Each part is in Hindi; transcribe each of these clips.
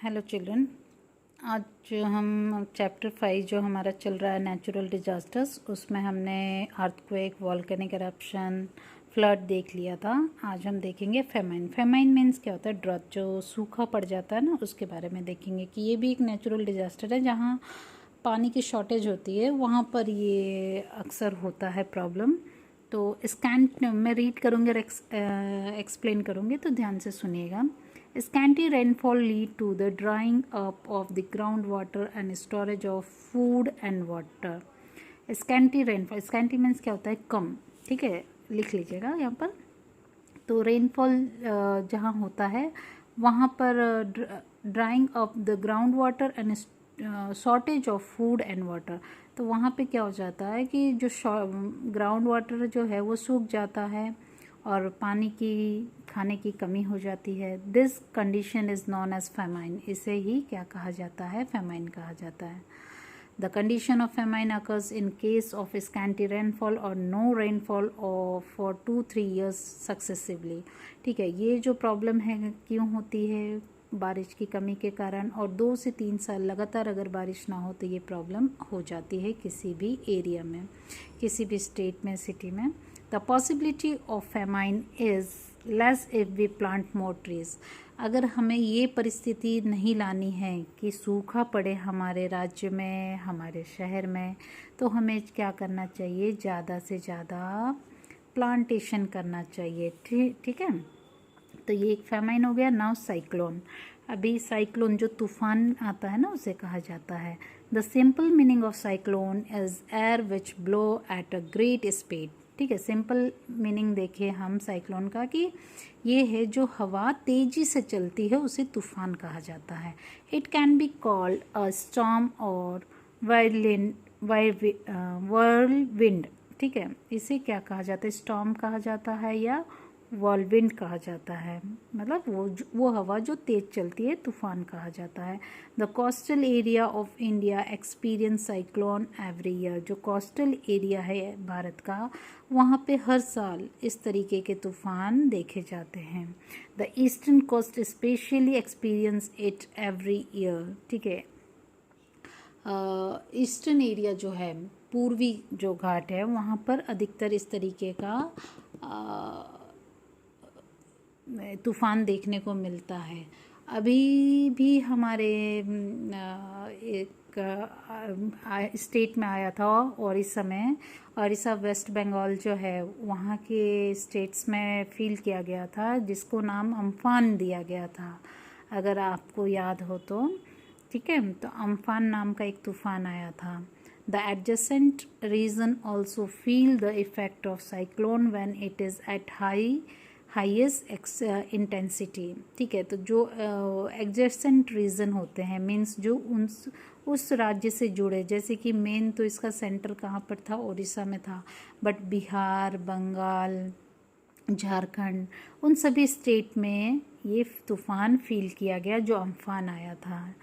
Hello children. आज हम चैप्टर 5 जो हमारा चल रहा है नेचुरल डिजास्टर्स, उसमें हमने अर्थक्वेक, वॉल्केनिक एरप्शन, फ्लड देख लिया था। आज हम देखेंगे फेमाइन। फेमाइन मीन्स क्या होता है? ड्रॉट, जो सूखा पड़ जाता है ना, उसके बारे में देखेंगे कि ये भी एक नेचुरल डिजास्टर है। जहाँ पानी की शॉर्टेज होती है वहाँ पर ये अक्सर होता है प्रॉब्लम। तो स्कैंट मैं रीड करूँगी और एक्सप्लेन करूँगी, तो ध्यान से सुनिएगा। Scanty rainfall lead to the drying up of the groundwater and storage of food and water. Scanty rainfall, scanty means क्या होता है? कम। ठीक है, लिख लीजिएगा यहाँ पर। तो रेनफॉल जहाँ होता है वहाँ पर drying of the ground water and shortage of food and water. तो वहाँ पे क्या हो जाता है कि जो ग्राउंड वाटर जो है वो सूख जाता है और पानी की खाने की कमी हो जाती है। This condition is known as famine. इसे ही क्या कहा जाता है? फेमाइन कहा जाता है। The condition of famine occurs in case of scanty rainfall और no rainfall for 2-3 years successively. ठीक है, ये जो प्रॉब्लम है क्यों होती है? बारिश की कमी के कारण, और 2 से 3 साल लगातार अगर बारिश ना हो तो ये प्रॉब्लम हो जाती है किसी भी एरिया में, किसी भी स्टेट में, सिटी में। The possibility of famine is less if we plant more trees. अगर हमें ये परिस्थिति नहीं लानी है कि सूखा पड़े हमारे राज्य में, हमारे शहर में, तो हमें क्या करना चाहिए? ज़्यादा से ज़्यादा प्लांटेशन करना चाहिए। ठीक है, तो ये एक फेमाइन हो गया। Now cyclone. अभी साइक्लोन जो तूफान आता है ना, उसे कहा जाता है। The simple meaning of cyclone is air which blow at a great speed. ठीक है, सिंपल मीनिंग देखिए हम साइक्लोन का कि ये है जो हवा तेजी से चलती है, उसे तूफान कहा जाता है। It can be called a storm और व्हर्लविंड। ठीक है, इसे क्या कहा जाता है? स्टॉर्म कहा जाता है या व्हर्लविंड कहा जाता है। मतलब वो हवा जो तेज चलती है, तूफान कहा जाता है। The coastal area of India experience cyclone every year. जो कोस्टल एरिया है भारत का, वहाँ पे हर साल इस तरीके के तूफान देखे जाते हैं। The eastern coast specially experience it every year. ठीक है, ईस्टर्न एरिया जो है, पूर्वी जो घाट है, वहाँ पर अधिकतर इस तरीके का तूफ़ान देखने को मिलता है। अभी भी हमारे एक स्टेट में आया था ओडिशा में। ओडिशा वेस्ट बंगाल जो है, वहाँ के स्टेट्स में फील किया गया था, जिसको नाम अम्फान दिया गया था, अगर आपको याद हो तो। ठीक है, तो अम्फान नाम का एक तूफ़ान आया था। The adjacent region also feel the effect of cyclone when it is at highest intensity. ठीक है, तो जो एडजेसेंट रीजन होते हैं, मीन्स जो उस राज्य से जुड़े, जैसे कि मेन तो इसका सेंटर कहाँ पर था? उड़ीसा में था, बट बिहार, बंगाल, झारखंड, उन सभी स्टेट में ये तूफ़ान फील किया गया जो अम्फान आया था।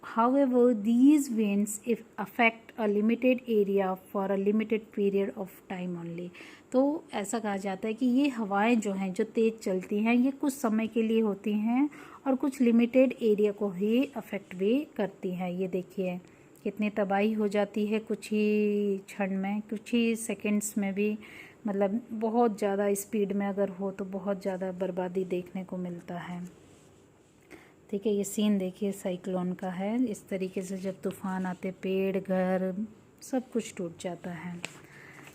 However, these winds affect a limited area for a limited period of time only. तो ऐसा कहा जाता है कि ये हवाएं जो हैं, जो तेज़ चलती हैं, ये कुछ समय के लिए होती हैं और कुछ लिमिटेड एरिया को ही अफेक्ट भी करती हैं। ये देखिए कितनी तबाही हो जाती है कुछ ही क्षण में, कुछ ही सेकंड्स में भी। मतलब बहुत ज़्यादा स्पीड में अगर हो तो बहुत ज़्यादा बर्बादी देखने को मिलता है। ठीक है, ये सीन देखिए साइक्लोन का है। इस तरीके से जब तूफ़ान आते, पेड़, घर, सब कुछ टूट जाता है।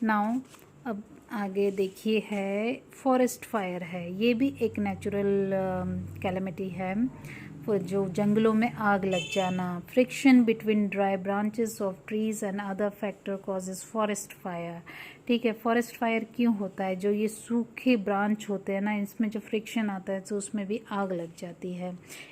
नाउ अब आगे देखिए है फॉरेस्ट फायर है। ये भी एक नेचुरल कैलेमिटी है। जो जंगलों में आग लग जाना, friction between dry branches of trees and other factor causes forest fire. ठीक है, फॉरेस्ट फायर क्यों होता है? जो ये सूखे ब्रांच होते हैं ना, इसमें जो फ्रिक्शन आता है तो उसमें भी आग लग जाती है।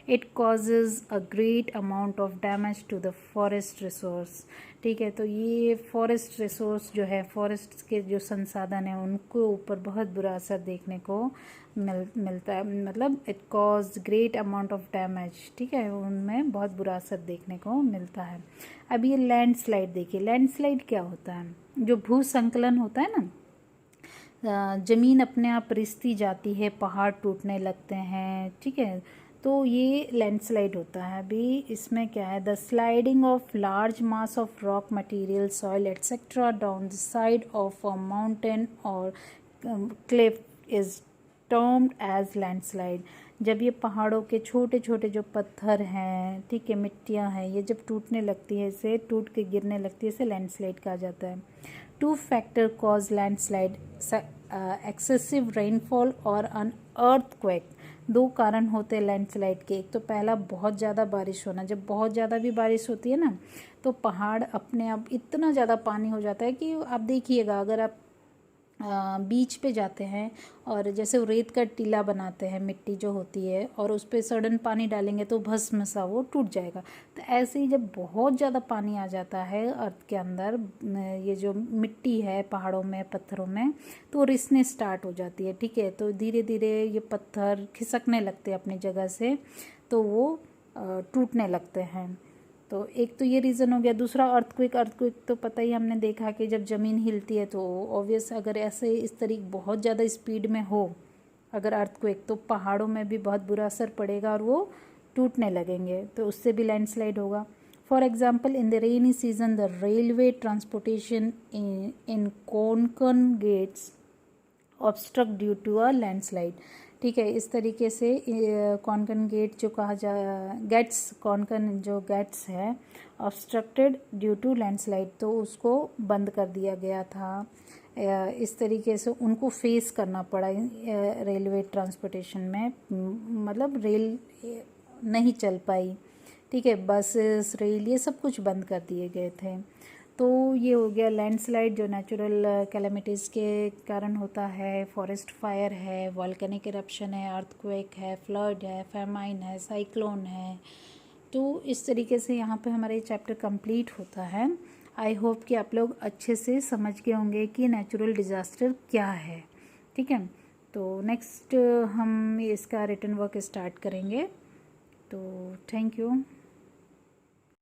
It causes a great amount of damage to the forest resource. ठीक है, तो ये फॉरेस्ट रिसोर्स जो है, फॉरेस्ट के जो संसाधन हैं, उनको ऊपर बहुत बुरा असर देखने को मिलता है। मतलब it cause great amount of damage. ठीक है, उनमें बहुत बुरा असर देखने को मिलता है। अब ये लैंडस्लाइड देखिए। लैंडस्लाइड क्या होता है? जो भूसंकलन होता है ना, ज़मीन अपने आप रिसती जाती है, पहाड़ टूटने लगते हैं। ठीक है, तो ये लैंडस्लाइड होता है। अभी इसमें क्या है, the sliding of large mass of rock material soil etcetera down the side of a mountain और cliff is termed as landslide. जब ये पहाड़ों के छोटे छोटे जो पत्थर हैं, ठीक है, मिट्टियाँ हैं, ये जब टूटने लगती है, इसे टूट के गिरने लगती है, इसे लैंडस्लाइड कहा जाता है। Two factor cause landslide, excessive rainfall और अन अर्थक्वेक। दो कारण होते हैं लैंडस्लाइड के। एक तो पहला बहुत ज़्यादा बारिश होना। जब बहुत ज़्यादा भी बारिश होती है ना, तो पहाड़ अपने आप इतना ज़्यादा पानी हो जाता है कि आप देखिएगा, अगर आप बीच पे जाते हैं और जैसे वो रेत का टीला बनाते हैं, मिट्टी जो होती है, और उस पर सडन पानी डालेंगे तो भस्म सा वो टूट जाएगा। तो ऐसे ही जब बहुत ज़्यादा पानी आ जाता है अर्थ के अंदर, ये जो मिट्टी है पहाड़ों में, पत्थरों में, तो रिसने स्टार्ट हो जाती है, ठीक है। तो धीरे धीरे ये पत्थर खिसकने लगते हैं अपनी जगह से, तो वो टूटने लगते हैं। तो एक तो ये रीज़न हो गया। दूसरा अर्थक्वेक तो पता ही, हमने देखा कि जब ज़मीन हिलती है तो ऑब्वियस, अगर ऐसे इस तरीके बहुत ज़्यादा स्पीड में हो अगर अर्थक्वेक, तो पहाड़ों में भी बहुत बुरा असर पड़ेगा और वो टूटने लगेंगे, तो उससे भी लैंडस्लाइड होगा। For example, in the rainy season the railway transportation in Konkan gets obstruct due to a landslide. ठीक है, इस तरीके से कोंकण गेट जो कहा जा, गेट्स, कोंकण जो गेट्स है ऑब्स्ट्रक्टेड ड्यू टू लैंडस्लाइड, तो उसको बंद कर दिया गया था। इस तरीके से उनको फेस करना पड़ा रेलवे ट्रांसपोर्टेशन में, मतलब रेल नहीं चल पाई, ठीक है, बसेस, रेल, ये सब कुछ बंद कर दिए गए थे। तो ये हो गया लैंडस्लाइड, जो नेचुरल कैलेमिटीज़ के कारण होता है। फॉरेस्ट फायर है, वॉल्केनिक इरप्शन है, अर्थक्वेक है, फ्लड है, फेमाइन है, साइक्लोन है। तो इस तरीके से यहाँ पे हमारा ये चैप्टर कंप्लीट होता है। आई होप कि आप लोग अच्छे से समझ गए होंगे कि नेचुरल डिज़ास्टर क्या है, ठीक है। तो नेक्स्ट हम इसका रिटन वर्क स्टार्ट करेंगे। तो थैंक यू।